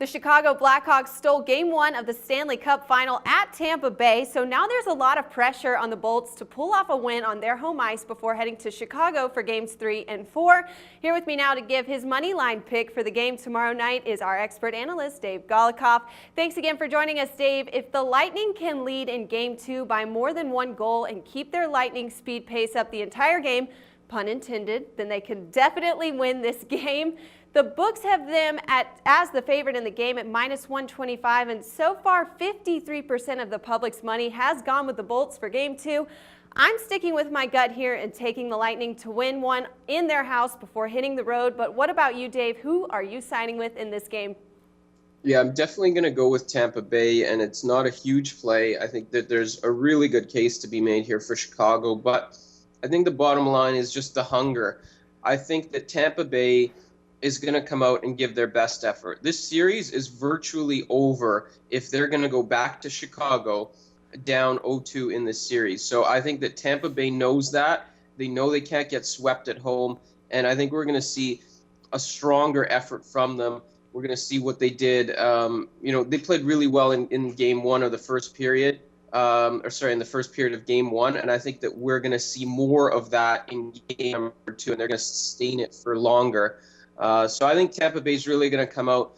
The Chicago Blackhawks stole Game 1 of the Stanley Cup Final at Tampa Bay, so now there's a lot of pressure on the Bolts to pull off a win on their home ice before heading to Chicago for Games 3 and 4. Here with me now to give his Moneyline pick for the game tomorrow night is our expert analyst, Dave Golikoff. Thanks again for joining us, Dave. If the Lightning can lead in Game 2 by more than one goal and keep their lightning speed pace up the entire game, pun intended, then they can definitely win this game. The books have them as the favorite in the game at -125, and so far 53% of the public's money has gone with the Bolts for Game 2. I'm sticking with my gut here and taking the Lightning to win one in their house before hitting the road. But what about you, Dave? Who are you siding with in this game? Yeah, I'm definitely going to go with Tampa Bay, and it's not a huge play. I think that there's a really good case to be made here for Chicago, but I think the bottom line is just the hunger. I think that Tampa Bay is going to come out and give their best effort. This series is virtually over if they're going to go back to Chicago down 0-2 in this series. So I think that Tampa Bay knows that. They know they can't get swept at home, and I think we're going to see a stronger effort from them. We're going to see what they did. They played really well in Game 1 of the first period, in the first period of Game 1, and I think that we're going to see more of that in Game number 2, and they're going to sustain it for longer. So I think Tampa Bay is really going to come out,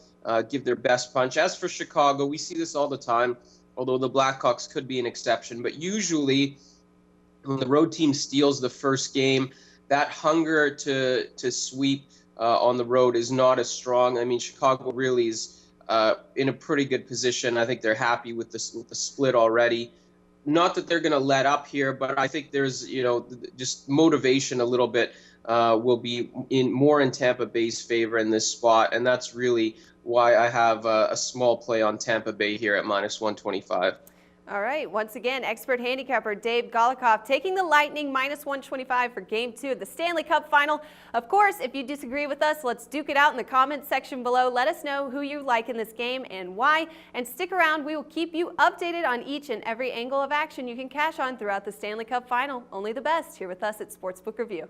give their best punch. As for Chicago, we see this all the time, although the Blackhawks could be an exception. But usually when the road team steals the first game, that hunger to sweep on the road is not as strong. I mean, Chicago really is in a pretty good position. I think they're happy with the split already. Not that they're going to let up here, but I think there's, just motivation a little bit will be more in Tampa Bay's favor in this spot, and that's really why I have a small play on Tampa Bay here at -125. All right, once again, expert handicapper Dave Golikoff taking the Lightning -125 for Game 2 of the Stanley Cup Final. Of course, if you disagree with us, let's duke it out in the comments section below. Let us know who you like in this game and why. And stick around, we will keep you updated on each and every angle of action you can cash on throughout the Stanley Cup Final. Only the best here with us at Sportsbook Review.